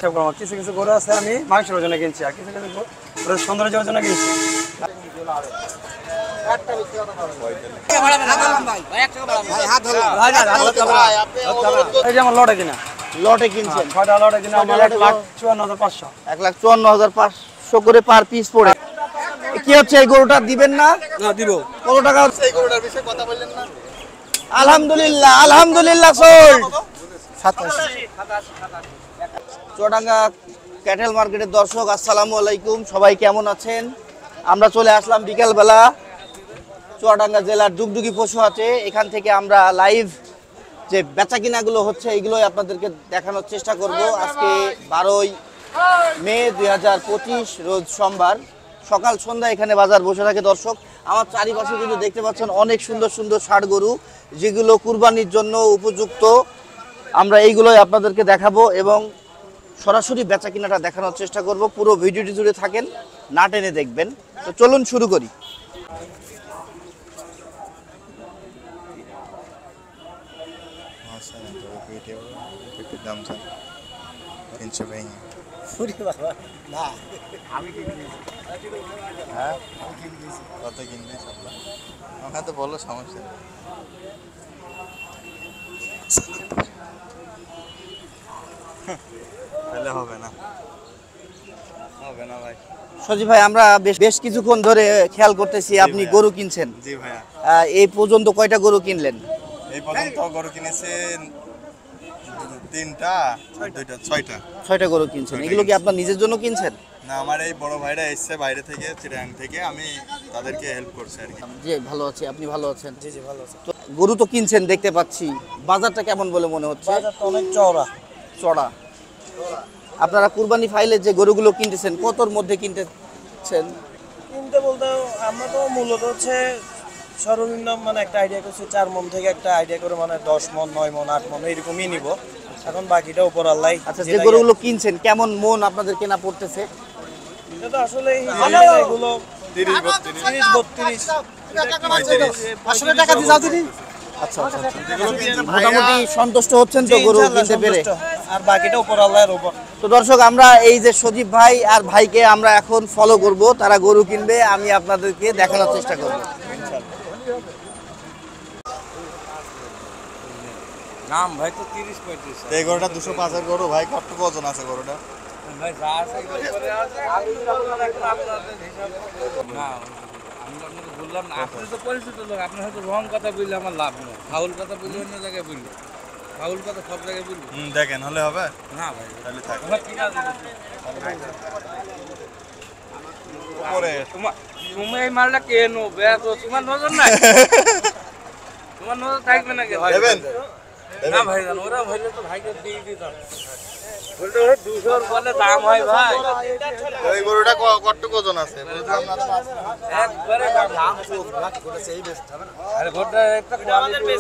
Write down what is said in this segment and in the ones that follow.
হিসাব করবো। কিছু কিছু গরু আছে আমি মাংসের জন্য কিনছি, আর কিছু কিছু গরু সৌন্দর্যের জন্য কিনছি। এই যে আমার লটে কিনা, লটে কিনছেন? 6টা লটে কিনা আমার 1,54,500। 1,54,500 করে পার পিস পড়ে। কি হচ্ছে এই গরুটা দিবেন না? না দিব। কত টাকা হচ্ছে এই গরুটার বিষয়ে কথা বললেন না? আলহামদুলিল্লাহ আলহামদুলিল্লাহ সোল্ড 87। চুয়াডাঙ্গা ক্যাটেল মার্কেটের দর্শক আসসালামু আলাইকুম, সবাই কেমন আছেন? আমরা চলে আসলাম বিকালবেলা চুয়াডাঙ্গা জেলার ডুগডুগি পশু হাটে। এখান থেকে আমরা লাইভ যে বেচা কিনাগুলো হচ্ছে এইগুলোই আপনাদেরকে দেখানোর চেষ্টা করব। আজকে 12ই মে 2025 রোজ সোমবার সকাল সন্ধ্যা এখানে বাজার বসে থাকে। দর্শক আমার চারিপাশে কিন্তু দেখতে পাচ্ছেন অনেক সুন্দর সুন্দর ষাড় গরু যেগুলো কুরবানির জন্য উপযুক্ত। আমরা এইগুলোই আপনাদেরকে দেখাবো এবং সরাসরি বেচা কিনাটা দেখানোর চেষ্টা করব। পুরো ভিডিওটি জুড়ে থাকেন, না টেনে দেখবেন। তো চলুন শুরু করি। কত কিনবে আমাকে তো বলো, সমস্যা তাহলে হবে না, হবে না ভাই। সজীব ভাই, আমরা বেশ কিছুক্ষণ ধরে খেয়াল করতেছি আপনি গরু কিনছেন। জি ভাইয়া। এই পর্যন্ত কয়টা গরু কিনলেন? এই পর্যন্ত গরু কিনেছেন 3টা, 2টা, 6টা গরু কিনছেন। এগুলো কি আপনার নিজের জন্য কিনছেন? না, আমার এই বড় ভাইরা এসছে বাইরে থেকে, চিটাগাং থেকে, আমি তাদেরকে হেল্প করছি আর কি। জি ভালো আছি, আপনি ভালো আছেন? জি জি ভালো আছে। তো গরু তো কিনছেন দেখতে পাচ্ছি, বাজারটা কেমন বলে মনে হচ্ছে? বাজারটা অনেক চড়া। আপনারা কুরবানি ফাইলে যে গরুগুলো কিনতেছেন কতর মধ্যে কিনতেছেন? কিনতে বলতে আমরা তো মূলত হচ্ছে সর্বনিম্ন মানে একটা আইডিয়া করছি 4 মণ থেকে একটা আইডিয়া করে মানে 10 মণ 9 মণ 8 মণ এরকমই নিব। এখন বাকিটা উপর আল্লাহ। আচ্ছা, যে গরুগুলো কিনছেন কেমন মন আপনাদের কেনা পড়তেছে? এটা তো আসলে এগুলো 30, 32, 500 টাকা দিয়ে যাও দিদি। আচ্ছা আচ্ছা, মোটামুটি সন্তুষ্ট হচ্ছেন তো গরু কিনতে পেরে? আর বাকিটা উপর আল্লাহর উপর। তো দর্শক, আমরা এই যে সজীব ভাই আর ভাইকে আমরা এখন ফলো করব, তারা গরু কিনবে, আমি আপনাদেরকে দেখানোর চেষ্টা করব। নাম ভাই তো 30-35। এই গরুটা 205 এর গরু ভাই, কতটুকু ওজন আছে গরুটা? ভাই যা আছে করে আছে, আমি আপনাদের হিসাব না, আমি আপনাকে বললাম না, আপনি তো পরিচিত লোক, আপনি হয়তো রং কথা বললে আমার লাভ নেই, ফাউল কথা বললে অন্য জায়গায় বললি, ফাউল কথা সব জায়গায় বললি। দেখেন হলে হবে না ভাই, তাহলে থাক। আমার কিনা তুমি এই মালটা কে নেবে? তোমার নজর নাই? তোমার নজর থাকবে না কে? দেবেন না ভাই, ওরা ভাইলে তো ভাইকে দিয়ে দিতাম। বলতে ভাই 200 বলে দাম হয় ভাই। এই গরুটা কতটুকু ওজন আছে বুঝলাম না তো। একবারে দাম করেছে এই বেস্ট হবে না। আরে গোটা একটা কোয়ালিটি,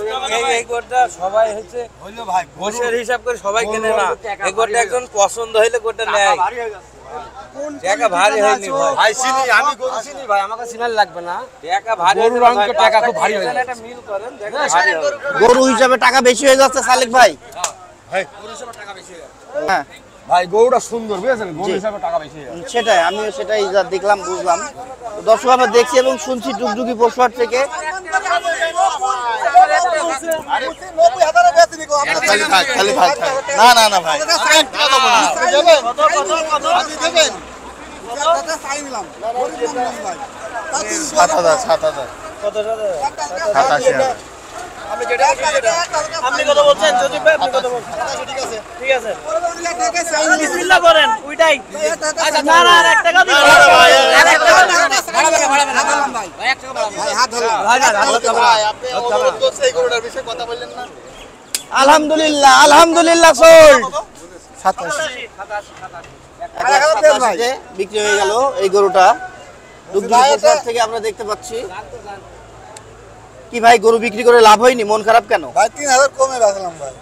এই গোটা সবাই হচ্ছে হইলো ভাই গোশের হিসাব করে সবাই কিনে না। এই গোটা একজন পছন্দ হইলে গোটা নেয়। টাকা ভারী হয়নি ভাই। ভাই চিনি, আমি গরু চিনি ভাই, আমাকে চিনার লাগবে না। টাকা ভারী গরুর রঙে টাকা খুব ভারী হয়ে একটা মিল করেন, দেখেন ভারী হবে। গরু হিসাবে টাকা বেশি হয়ে যাচ্ছে সালেক ভাই। ভাই হ্যাঁ ভাই গরুটা সুন্দর, বুঝেছেন? গরু হিসাবে টাকা বেশি। সেটাই, আমিও সেটাই যা দেখলাম বুঝলাম। তো দর্শক, আমরা দেখছি এবং শুনছি ডুগডুগি পশুহাট থেকে। খালি থাক। না না না ভাই, 7,000 87,000। আপনি কত বলছেন সজীব ভাই? আপনি কত বলছেন? ঠিক আছে ঠিক আছে, বিসমিল্লাহ করেন ওইটাই। আচ্ছা না না, আর 1 টাকা দিন, আর 1 টাকা বাড়াবেন ভাই, ভাই 1 টাকা বাড়াবেন ভাই, হাত ধরুন ভাই, ভাই আপনি অনুরোধ করছে এই গরুটার বিষয়ে কথা বললেন না? আলহামদুলিল্লাহ আলহামদুলিল্লাহ সোল্ড 87 বিক্রি হয়ে গেল এই গরুটা ডুগডুগি পশুহাট থেকে। আমরা দেখতে পাচ্ছি কি ভাই, গরু বিক্রি করে লাভ হয়নি? মন খারাপ কেন ভাই? 3,000 কমে রাখলাম ভাই।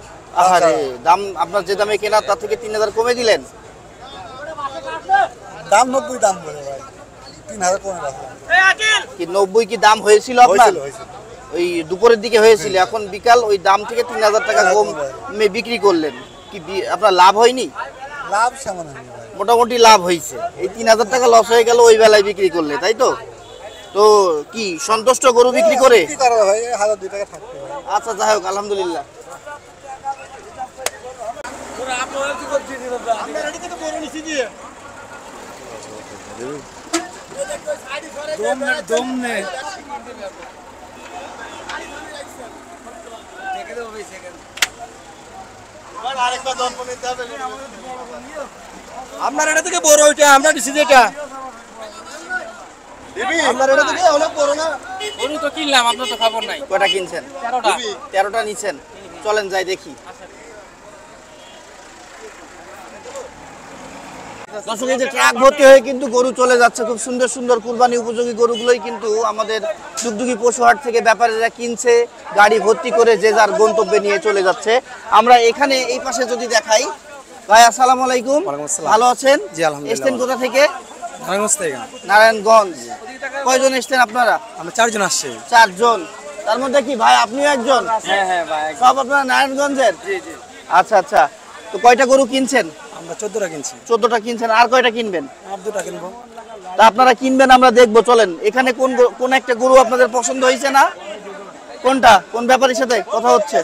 আরে দাম আপনার যে দামে কেনা তার থেকে 3,000 কমে দিলেন? দাম 90 দাম বলে ভাই, 3,000 কমে রাখলাম। কি 90 কি দাম হয়েছিল আপনার? ওই দুপুরের দিকে হয়েছিল, এখন বিকাল ওই দাম থেকে 3,000 টাকা কম বিক্রি করলেন, কি আপনার লাভ হয়নি? লাভ সামান হবে ভাই। মোটামুটি লাভ হয়েছে। এই 3000 টাকা লস হয়ে গেল ওই বেলায় বিক্রি করলে, তাই তো? তো কি সন্তুষ্ট গরু বিক্রি করে? কি করা ভাই, 1000 টাকা থাকবে ভাই। আচ্ছা, যাই হোক, আলহামদুলিল্লাহ। আপনার এটা থেকে বড় ওইটা, আমরা দিছি যেটা আপনার এটা থেকে অনেক বড় না? গরু তো কিনলাম, আপনার তো খবর নাই। কয়টা কিনছেন? 13টা। 13টা নিছেন। চলেন যাই দেখি। দর্শক, এই যে ট্রাক ভর্তি হয়ে কিন্তু গরু চলে যাচ্ছে, খুব সুন্দর সুন্দর কুরবানি উপযোগী গরুগুলোই কিন্তু আমাদের ডুগডুগি পশুহাট থেকে ব্যাপারীরা কিনছে, গাড়ি ভর্তি করে যে যার গন্তব্যে নিয়ে চলে যাচ্ছে। আমরা এখানে এই পাশে যদি দেখাই, ভাই আসসালামু আলাইকুম। ভালো আছেন? জি, আলহামদুলিল্লাহ। এসছেন কোথা থেকে? নারায়ণগঞ্জ থেকে। নারায়ণগঞ্জ। কয়জন এসছেন আপনারা? আমরা 4 জন আসছি। 4 জন। তার মধ্যে কি ভাই আপনিও একজন? হ্যাঁ ভাই। সব আপনারা নারায়ণগঞ্জের? আচ্ছা আচ্ছা। তো কয়টা গরু কিনছেন? আমরা 14টা কিনছি। 14টা কিনছেন, আর কয়টা কিনবেন? আর 2টা কিনবো। তা আপনারা কিনবেন, আমরা দেখবো। চলেন, এখানে কোন একটা গরু আপনাদের পছন্দ হয়েছে না? কোনটা? কোন ব্যাপারীর সাথে কথা হচ্ছে?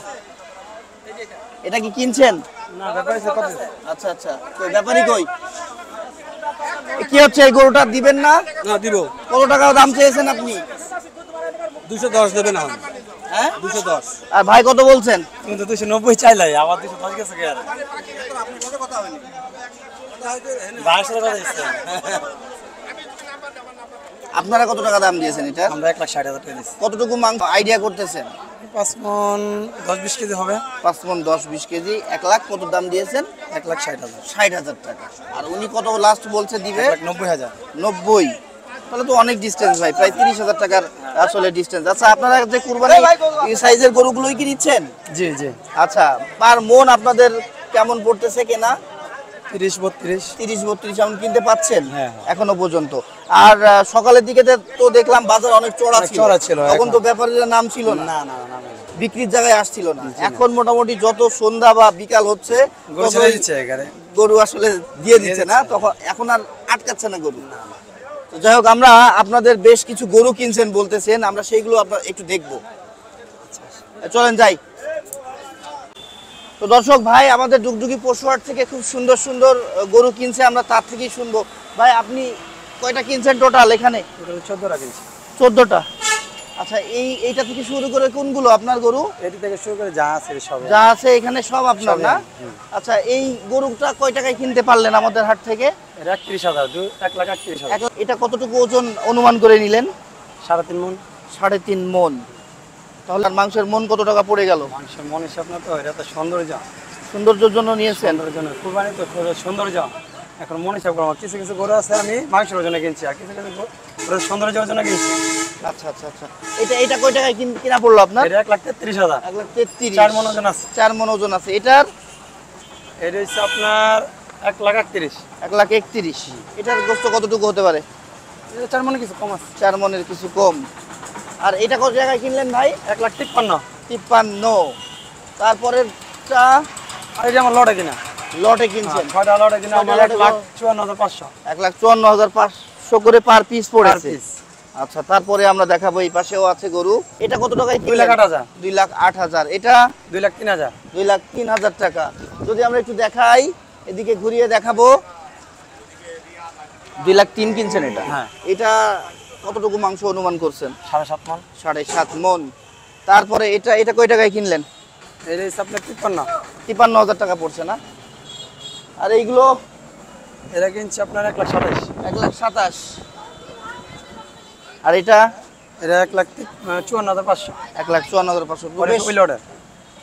এটা কি কিনছেন? না, ব্যাপারে কত? আচ্ছা আচ্ছা। কই ব্যাপারী কই? কি হচ্ছে, এই গরুটা দিবেন না? না, দিব। কত টাকা দাম চেয়েছেন আপনি? 210 দেবেন না। হ্যাঁ, 210। আর ভাই কত বলছেন? তুমি তো 290 চাইলাই, আবার 210 গেছে কি আর? আপনারা কত টাকা দাম দিয়েছেন এটা? আমরা 1,60,000 টাকা দিচ্ছি। কতটুকু মাংস আইডিয়া করতেছেন? 5 মণ 10-20 কেজি হবে। 5 মণ 10-20 কেজি। 1 লাখ কত দাম দিয়েছেন? 1,60,000। 60,000 টাকা। আর উনি কত লাস্ট বলছে দিবে? 1,90,000। 90। তাহলে তো অনেক ডিস্টেন্স ভাই, প্রায় 30,000 টাকার আসলে ডিস্টেন্স। আচ্ছা, আপনারা যে কুরবানি এই সাইজের গরুগুলোই কি নিচ্ছেন? জি জি। আচ্ছা, পার মন আপনাদের কেমন পড়তেছে কেনা? 30-32। 30-32 এমন কিনতে পাচ্ছেন হ্যাঁ। এখনো পর্যন্ত? আর সকালের দিকে তো দেখলাম বাজার অনেক চড়া ছিল, তখন তো ব্যাপারীরা নাম ছিল না, না না না, বিক্রির জায়গায় আসছিল না। এখন মোটামুটি যত সন্ধ্যা বা বিকাল হচ্ছে গরু ছেড়ে দিচ্ছে এখানে। গরু আসলে দিয়ে দিচ্ছে না, তখন এখন আর আটকাচ্ছে না গরু। তো যাই হোক, আমরা আপনাদের বেশ কিছু গরু কিনছেন বলতেছেন, আমরা সেইগুলো আপনার একটু দেখবো। চলেন যাই। তো দর্শক ভাই আমাদের ডুগডুগি পশুহাট থেকে খুব সুন্দর সুন্দর গরু কিনছে, আমরা তার থেকেই শুনবো। ভাই আপনি কয়টা কিনছেন টোটাল এখানে? 14টা কিনছি। 14টা। আচ্ছা, এইটা থেকে শুরু করে কোনগুলো আপনার গরু? এটি থেকে শুরু করে যা আছে সব। যা আছে এখানে সব আপনার না? আচ্ছা, এই গরুটা কয় টাকায় কিনতে পারলেন আমাদের হাট থেকে? 31,000, 1,31,000। এটা কতটুকু ওজন অনুমান করে নিলেন? 3.5 মণ। 3.5 মণ। তাহলে আর মাংসের মন কত টাকা পড়ে গেল? মানুষের মন হিসাব না তো, এটা তো সৌন্দর্য। সৌন্দর্যের জন্য নিয়েছেন? সৌন্দর্যের জন্য কুরবানি তো সৌন্দর্য। এখন মন হিসাব করবো, কিছু কিছু গরু আছে আমি মাংসের জন্য কিনছি, আর কিছু কিছু গরু সৌন্দর্যের জন্য কিনছি। আচ্ছা আচ্ছা আচ্ছা। এটা কয় টাকায় কিনা পড়লো আপনার? এটা 1,33,000। 1,33,000। 4 মণ ওজন আছে। 4 মণ ওজন আছে। এটার? এটা হচ্ছে আপনার 1,38,000। 1,31,000। এটার গোস্ত কতটুকু হতে পারে? এটা 4 মণে কিছু কম আছে। 4 মণের কিছু কম। আর এটা কত টাকায় কিনলেন ভাই? 1,53,000। 53। তারপরেরটা? আর এটা আমার লটে কিনা। লটে কিনছেন? 6টা লটে কিনা আমার 1,54,500। 1,54,500 করে পার পিস পড়েছে। আচ্ছা, তারপরে আমরা দেখাবো এই পাশেও আছে গরু। এটা কত টাকায় কিনলেন? 2,08,000। 2,08,000। এটা? 2,03,000। 2,03,000 টাকা। যদি আমরা একটু দেখাই, এদিকে ঘুরিয়ে দেখাবো। 2,03,000 কিনছেন এটা? হ্যাঁ। এটা কতটুকু মাংস অনুমান করছেন? 7.5 মণ। 7.5 মণ। তারপরে এটা কয় টাকায় কিনলেন? এটা হচ্ছে আপনার 53। 53,000 টাকা পড়ছে না? আর এইগুলো? এটা কিনছি আপনার 1,27,000। 1,27,000। আর এটা? এটা 1,54,500। 1,54,500।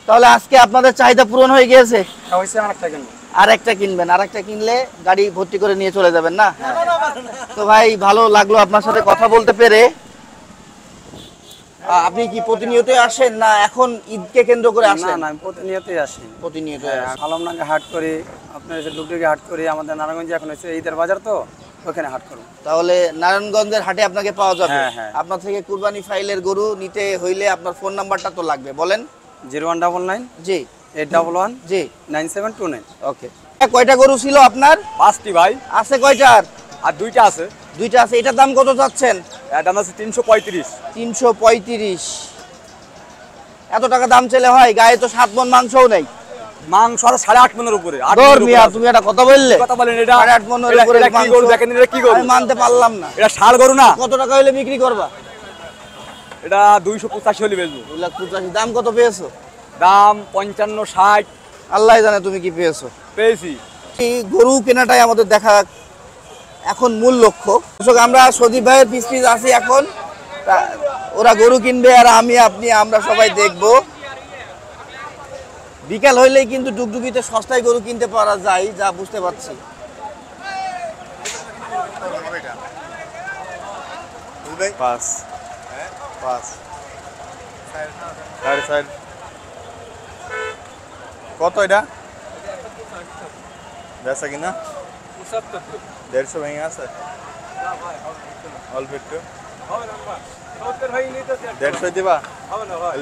তাহলে আজকে আপনাদের চাহিদা পূরণ হয়ে গিয়েছে? হয়েছে, আরেকটা কিনবো। আরেকটা কিনবেন? আরেকটা কিনলে গাড়ি ভর্তি করে নিয়ে চলে যাবেন না? তো ভাই ভালো লাগলো আপনার সাথে কথা বলতে পেরে। আপনি কি প্রতিনিয়ত আসেন না এখন ঈদকে কেন্দ্র করে না আসেন? না, আমি প্রতিনিয়তই আসি। প্রতিনিয়ত আলমডাঙ্গা হাট করি, আপনার এসে ডুগডুগি হাট করি, আমাদের নারায়ণগঞ্জে এখন হচ্ছে ঈদের বাজার, তো ওখানে হাট করবো। তাহলে নারায়ণগঞ্জের হাটে আপনাকে পাওয়া যাবে? হ্যাঁ, হ্যাঁ। আপনার থেকে কুরবানি ফাইলের গরু নিতে হইলে আপনার ফোন নাম্বারটা তো লাগবে, বলেন। 0199 জি 811 জি 9729। ওকে। কয়টা গরু ছিল আপনার? 5টি ভাই, আছে কয়টার? আর 2টা আছে। 2টা আছে। এটার দাম কত চাচ্ছেন? এর দাম আছে 335। 335। এত টাকা দাম চলে হয়? গায়ে তো 7 মণ মাংসও নেই। মাংস আছে 8.5 মণের উপরে। 8 দূর মণের মিয়া, উপরে তুমি এটা কথা বললে? কথা বলেন এটা 8.5 মণের উপরে এটা কি মাংস। গরু দেখেন, এটা কি গরু? আমি মানতে পারলাম না। এটা ষাঁড় গরু না। কত টাকা হলে বিক্রি করবা? এটা 285 হলে বেচবো। 285। দাম কত পেয়েছো? দাম 55 60 আল্লাহ জানে তুমি কি পেয়েছো। পেয়েছি। এই গরু কেনাটাই আমাদের দেখা এখন মূল লক্ষ্য। দর্শক, আমরা সজীব ভাইয়ের পিস আছি এখন। ওরা গরু কিনবে আর আমি আপনি আমরা সবাই দেখব। বিকাল হইলেই কিন্তু ডুগডুগিতে সস্তায় গরু কিনতে পারা যায়, যা বুঝতে পারছি। পাঁচ পাঁচ সাড়ে চার। কত এটা বেচা কিনা? 150 ভেঙে আছে, অল্প একটু। 150 দিবা?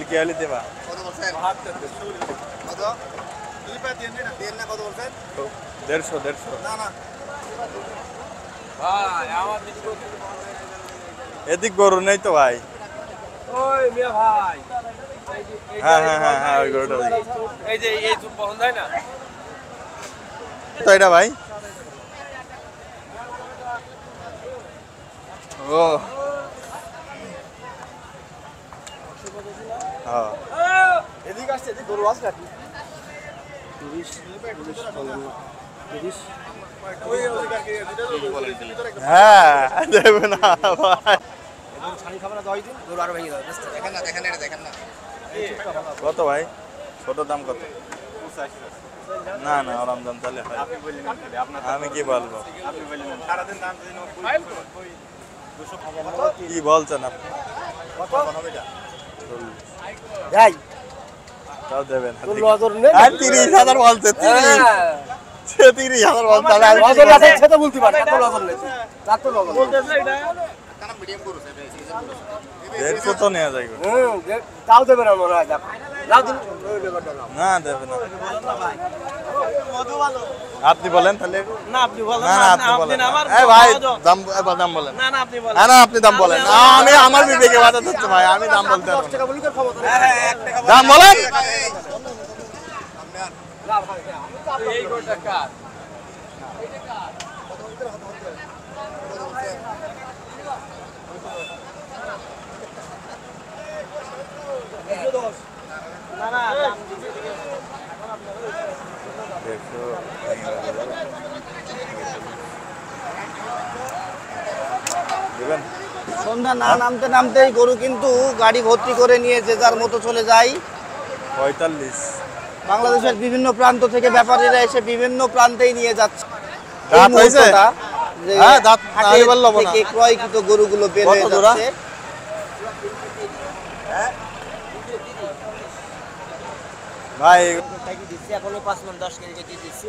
কি হলে দিবা? 150 এদিক গরু নেই তো ভাই। হ্যাঁ হ্যাঁ হ্যাঁ হ্যাঁ, ওই গরুটা তো এটা ভাই। ও হ্যাঁ, এদিকে আসছে, এদিকে গরু আছে নাকি? 30 হ্যাঁ দেবে না ভাই। কত ভাই? ছোট দাম কত? না না, ওরম দাম তাহলে হয়। আমি কি বলবো? কি বলছেন আপনি? যাই তাও দেবেন না। তোর নজর নেই। 30,000 বলছে। 30,000 বলছে। নজর আছে সেটা বলতে পারে, এত নজর নেই। তার তো নজর বলতেছ না এটা। 150 তো নেওয়া যায় গো। তাও দেবে না মনে হয়। লাও দিন। না দেবে না। আপনি বলেন তাহলে। না আপনি বলেন। না না, আপনি বলেন। আমার এই ভাই দাম, এবার দাম বলেন। না না আপনি বলেন। না না, আপনি দাম বলেন। না, আমি আমার বিবেকে বাধা দিচ্ছে ভাই, আমি দাম বলতে পারবো না। দাম বলেন। এই গরুটা কার? না না দিবেন। সন্ধ্যা না নামতে নামতেই গরু কিন্তু গাড়ি ভর্তি করে নিয়ে যে যার মতো চলে যায়। 45 বাংলাদেশের বিভিন্ন প্রান্ত থেকে ব্যাপারীরা এসে বিভিন্ন প্রান্তেই নিয়ে যাচ্ছে। এই দাঁত হয়েছে? মুহূর্তটা যে হ্যাঁ, দাঁত না হাটের হলে বলবো না। থেকে ক্রয়কৃত গরুগুলো বের হয়ে কত জোড়া? যাচ্ছে। ভাই দিচ্ছি এখনো 5 মণ 10 কেজি কেজি দিচ্ছি।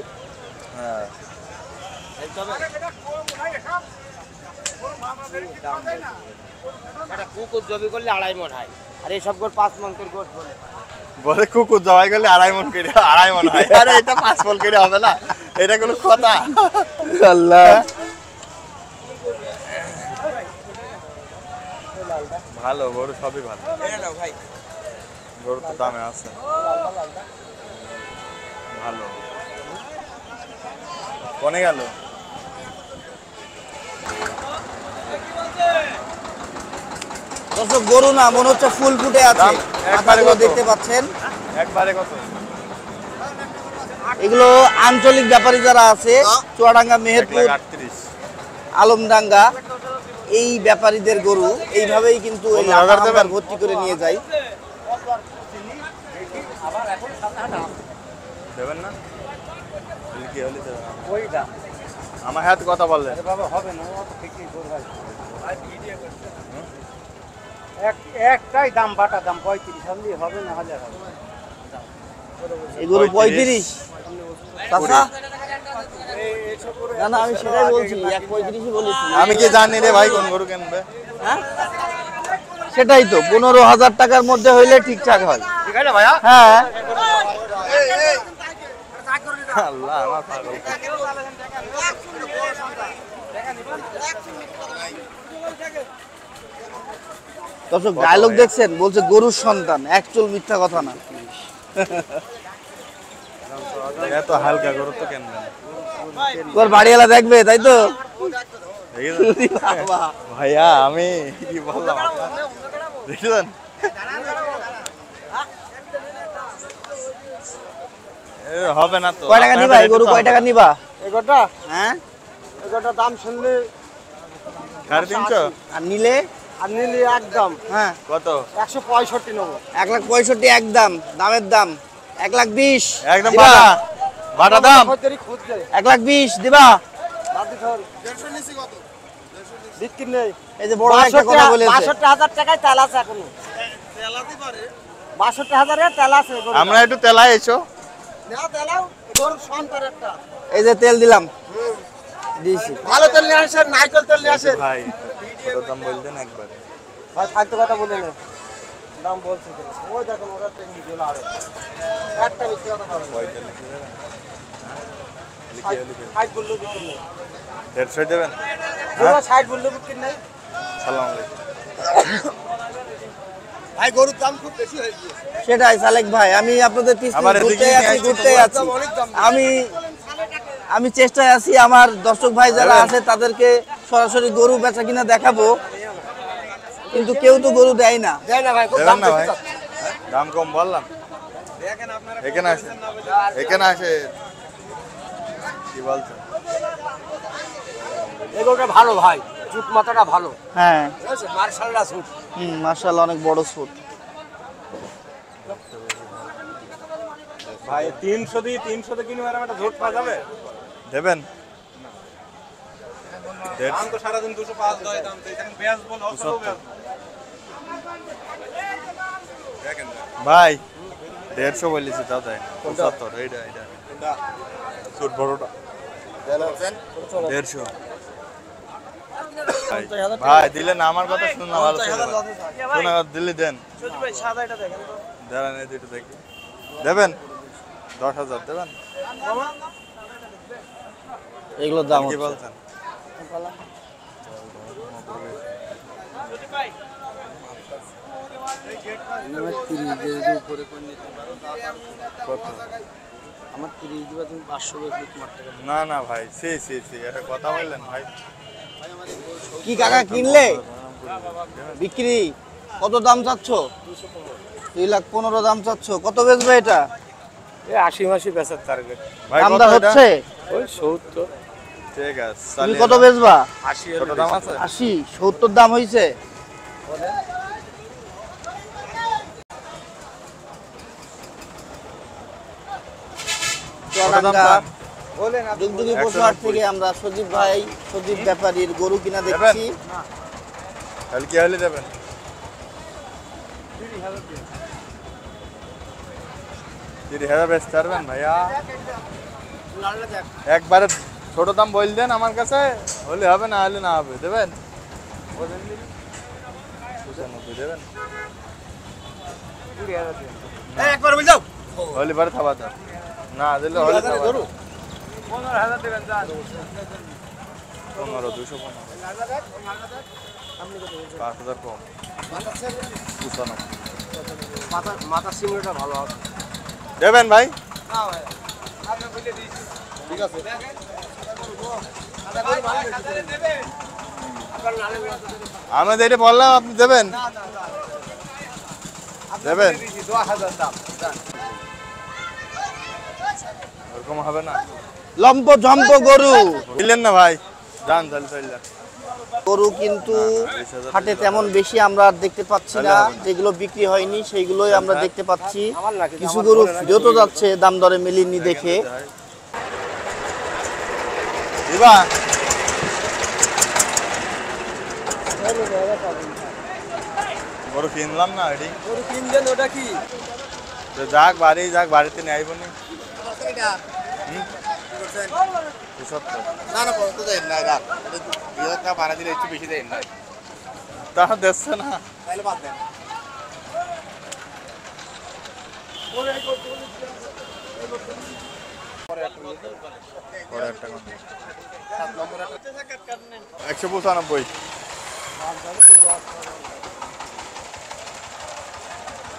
হ্যাঁ, এটা কুকুর জবি করলে 2.5 মণ হয়, আর এই সব গোট 5 মণ করে গোট বলে। বলে কুকুর জবাই করলে 2.5 মণ করে 2.5 মণ হয়। আরে এটা 5 মণ করে হবে না, এটা কোনো কথা? আল্লাহ, ভালো গরু, সবই ভালো। ভাই গরু তো দামে আছে ভালো। কোনে গেল? দর্শক, গরু না মনে হচ্ছে ফুল ফুটে আছে। দাম একবারে মাথাগুলো কত? দেখতে পাচ্ছেন। একবারে কত? এগুলো আঞ্চলিক ব্যাপারী যারা আছে, চুয়াডাঙ্গা, মেহেরপুর, 1,38,000 আলমডাঙ্গা, এই ব্যাপারীদের গরু এইভাবেই কিন্তু এই 15,000 দেবেন? আহামবার ভর্তি করে নিয়ে যায়। দেবেন না? কি হলে দেবেন? আমার হাতে কথা বললেন। একটাই দাম বাটা দাম 35 হলে হবে না হলে হবে। এই গরু 35। চাচা, না না, আমি সেটাই বলছি, 1.35 বলেছি। আমি কি জানি রে ভাই কোন গরু কিনবে? হ্যাঁ? সেটাই তো, 15,000 টাকার মধ্যে হইলে ঠিকঠাক হয়। ঠিক আছে ভাইয়া। হ্যাঁ, আল্লাহ আমার পাগল। দর্শক ডায়লগ দেখছেন, বলছে গরুর সন্তান, একচুল মিথ্যা কথা না। এত হালকা করো তো কেন? তোর বাড়িওয়ালা দেখবে, তাই তো? ভাইয়া আমি কি বললাম দেখলেন? হবে না তো। কয় টাকা নিবা এই গরু? কয় টাকা নিবা এগোটা হ্যাঁ? এগোটা দাম শুনলে 350 আর নিলে? আর নিলে একদম হ্যাঁ কত? 165 নেবো। 1,65,000 একদম, দামের দাম 1,20,000 একদম দিবা? বাটা দাম। খদ্দেরই খোঁজ দেয় 1,20,000 দিবা? দাদি ধর বিক্রি নেই। এই যে বড় একটা কথা বলেছে, 62,000 টাকায় তেল আছে এখনো। 62,000 তেল আছে। আমরা একটু তেলায় এসো। তেলাও গরুর সন্তান একটা। এই যে তেল দিলাম, দিয়েছি। ভালো তেল নিয়ে আসেন, নারকেল তেল নিয়ে আসেন। ভাই কত দাম বলতেন একবার? ভাই ফালতু কথা বলে না, দাম বলছে তো। ওই দেখুন ওরা তেল দিল আরে একটা মিথ্যে কথা বলে। 60 বললো বিক্রি নেই। 150 দেবেন? 60 বললো বিক্রি নেই। সালাম আলাইকুম। ভাই গরুর দাম খুব বেশি হয়ে গিয়েছে। সেটাই সালেক ভাই, আমি আপনাদের আবার এদিকে ঘুরতে নিয়ে আছি, আসছি ঘুরতে তো। আছি। আমি চেষ্টায় আছি আমার দর্শক ভাই যারা আছে তাদেরকে সরাসরি গরু বেচা কিনা দেখাবো, কিন্তু কেউ তো গরু দেয় না। দেয় না ভাই, খুব দেবেন দাম না বেশি ভাই? চাচ্ছে। দাম কম বললাম। এখানে আসে, এখানে আসে। কি বলছেন? এই গরুটা ভালো ভাই, চুট মাথাটা ভালো। হ্যাঁ, মার্শালটা চুট। মাশাআল্লাহ, অনেক বড় সুট। ভাই 300 দিয়ে 300 তে কিনবে আর একটা ঝোট পাওয়া যাবে? দেবেন? দাম তো সারাদিন 205 দয় দাম, তো এখানে বেয়াজ বল অসল বেয়াজ। ভাই 150 বলেছি তাও তাই 75 এইটা এইটা সুট বড়টা 150 ভাই দিলেন আমার কথা শুনুন না, ভালো ছিল শোনা দিল্লি দেন দাঁড়ান এই দুটো দেখি দেবেন 10,000 দেবেন এগুলোর দাম কি হচ্ছে বলছেন? আমার 30 দিবা, তুমি 500 বেচবে তোমার টাকা। না না ভাই সি সি সি এটা কথা বললেন ভাই। কি কাকা কিনলে বিক্রি কত দাম চাচ্ছ? 2,15,000 দাম চাচ্ছ, কত বেচবে এটা? এই 80 মাসি বেচার টার্গেট। ভাই কত দামদার এটা? হচ্ছে? ওই 70 ঠিক আছে তুমি চালিয়ে কত নাও। বেচবা? 80 কত দাম আছে? 80, 70 দাম হইছে। কত দাম চুয়াডাঙ্গা চান? দুগদুগি 190 পশুহাট থেকে আমরা সজীব ভাই, সজীব ব্যাপারীর গরু কিনা দেখছি। তাহলে কি হলে দেবেন? 30,000 বেচতে পারবেন ভাইয়া? একবারে ছোট দাম বল দেন আমার কাছে, হলে হবে না হলে না হবে, দেবেন? 95 দেবেন? একবার বল যাও। হলে পরে থাবা দাও না দিলে হলে থাবা দাও। 15,000 দেবেন যান। 15 215 5,000 কম 95 মাথা সিমড়িটা ভালো আছে। দেবেন ভাই? না ভাই, আপনি বলে দিয়েছি। ঠিক আছে। আমি যেটা বললাম আপনি দেবেন? দেবেন? 2000 দাম। ওরকম হবে না, লম্প ঝম্প গরু। দিলেন না ভাই, যান তাহলে চলে গরু কিন্তু হাটে তেমন বেশি আমরা আর দেখতে পাচ্ছি না, যেগুলো বিক্রি হয়নি সেইগুলোই আমরা দেখতে পাচ্ছি। কিছু গরু ফিরতও যাচ্ছে দাম দরে মিলিনি দেখে। দিবা? গরু কিনলাম না এটি, গরু কিনবেন ওটা কি? তো যাক বাড়িতে নিয়ে আইব নি। 75 না না কত দেন না রাখ। এটা 2000 টাকা ভাড়া দিলে একটু বেশি দেন না। তা দেখছে না। তাহলে বাদ দেন। পরে একটা কোন 195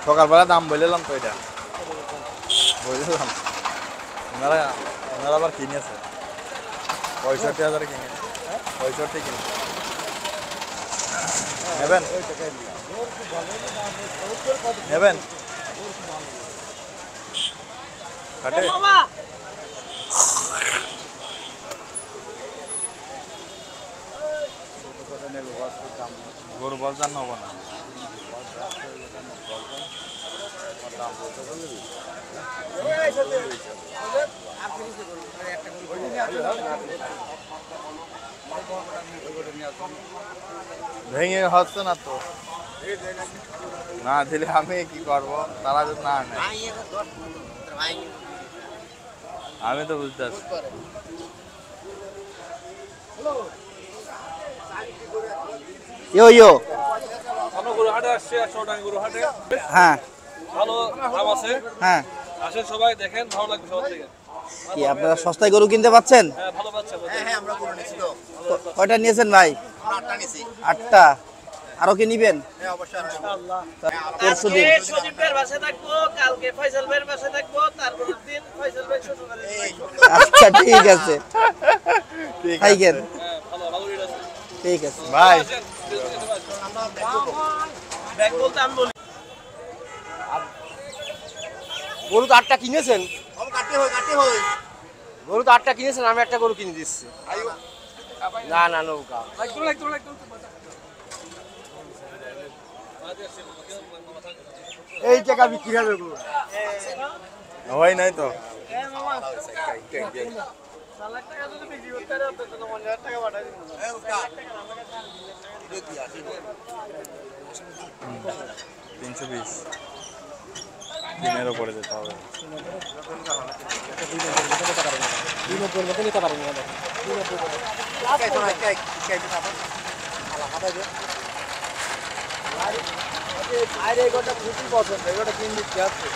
সকালবেলা দাম বললাম তো এটা বুঝলাম ওনারা আবার কিনেছে 65,000 কিনেছে 65 কিনেছে নেবেন কাটে গরু বলজান হবো না ভেঙে হচ্ছে না তো না দিলে আমি কি করবো তারা যদি না নেয় আমি তো বুঝতে পারছি ইয়ো ইয়ো গরু হাটে আসছে চৌডাঙ্গা গরু হাটে হ্যাঁ ভালো দাম আছে হ্যাঁ আসেন সবাই দেখেন ভালো লাগবে সবার থেকে কি আপনারা সস্তায় গরু কিনতে পাচ্ছেন হ্যাঁ ভালো পাচ্ছে কয়টা নিয়েছেন ভাই 8টা আরো কি নিবেন পরশু দিন সজীব ভাইয়ের বাসায় থাকবো, কালকে ফয়সাল ভাইয়ের বাসায় থাকবো, তারপরের দিন ফয়সাল ভাই শ্বশুর বাড়িতে থাকবো। আচ্ছা ঠিক আছে খাইকেন ঠিক আছে ভাই ব্যাগ বলতে আমি বলি গরু তো 8টা কিনেছেন গরু তো 8টা কিনেছেন আমি একটা গরু কিনে দিচ্ছি না না নৌকা এই টাকা বিক্রি হবে গরু হয় নাই তো লাখ টাকা যদি বিক্রি করতে পারে অন্তত 50,000 টাকা পাঠাই দিন 320 দিনের উপরে যেতে হবে আরে এগোটা খুবই পছন্দ এগোটা কিনে দিতে আছে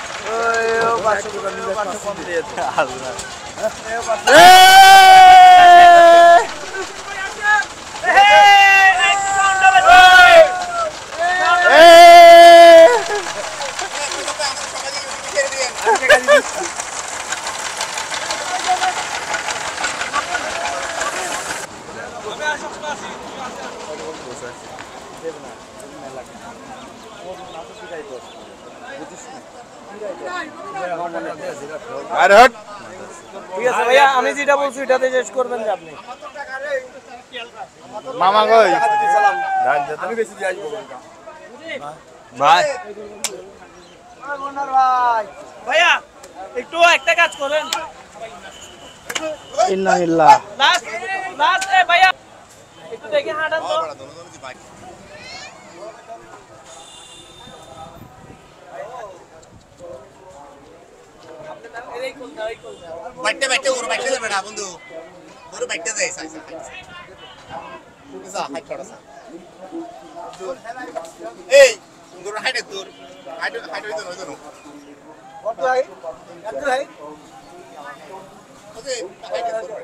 আরে হট ঠিক আছে ভাইয়া আমি যেটা বলছি এটাতে শেষ করবেন যে আপনি মামা কই আমি বেশি দিয়ে আসবো ভাই ভাইয়া একটু একটা কাজ করেন ইন্নালিল্লাহ লাস্ট লাস্ট এ ভাইয়া একটু দেখে হাঁটান তো বাইটে বাইটে ওর বাইটে যাবে না বন্ধু ওর বাইটে যায় সাইজ যা হাইট করছ এই দূর হাইটে দূর হাইট হাইট হইতো না জানো কত হাই কত হাই ওকে হাইটে দূর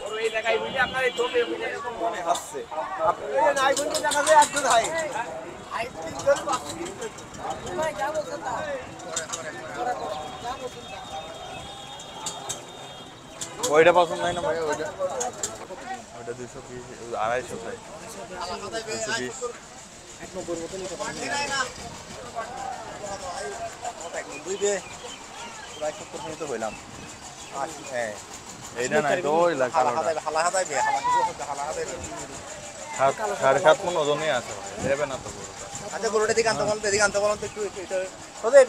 ওর এই জায়গায় বুঝি আপনার এই তোপে বুঝি এরকম মনে হচ্ছে আপনি নাই বন্ধু দেখা যায় একদম হাই হাইট ঠিক করে ওইটা পছন্দ হয় না ভাই ওইটা ওইটা 220 250 ভাই 220 হ্যাঁ এইটা নাই তো ওই লাগা হালা হাদাই বে সাড়ে 7 মণ ওজনই আছে দেবে না তো আচ্ছা গরুটা দিকে আনতে বলুন তো একটু এটা ওদের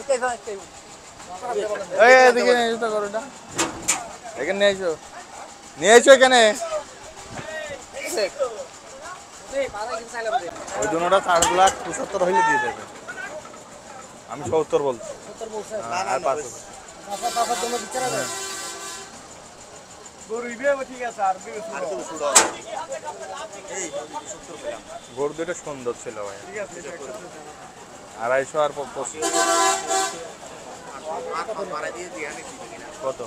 এই এদিকে নিয়ে এসো তো গরুটা এখানে নিয়ে এসো এখানে ওই দুটোটা 4,75,000 হইলে দিয়ে দেবে আমি 70 বলছি আর 5 গরু দুটো সুন্দর ছিল ভাই 250 আর 25 কত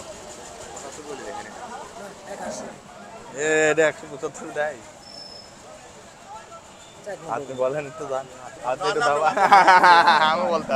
এটা 175 দেয় আপনি বলেন একটু জান আপনি একটু দাও আমি বলতে